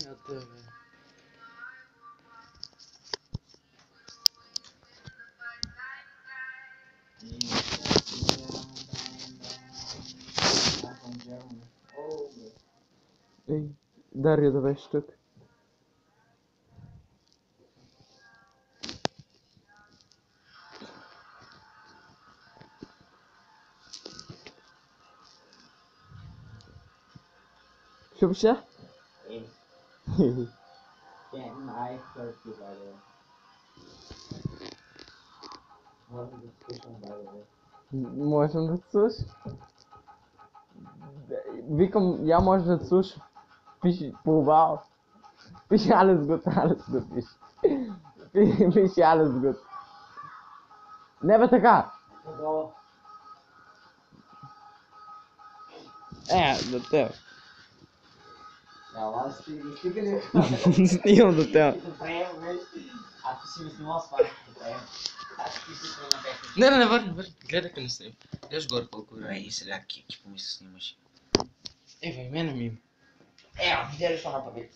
на тебе. Ей, Дар'я, давай штук. Що ще? I hurt you, by the way. What is discussion, by the way? Можем dazu? Wie kommt, ja, можно dazu? Fisch, wow. Fisch, alles gut, Fisch. Fisch, alles gut. Never така. Go. До тебе. Ела, стига ли? Стигам до тебе. Ако си ми снимал с пак, аз ти си снимал как. Не, върни. Гледай къде снимам. Гледаш горе колко време. И сега Кики помисли снимаш. Ева, и мене ми има. Видя ли що направи?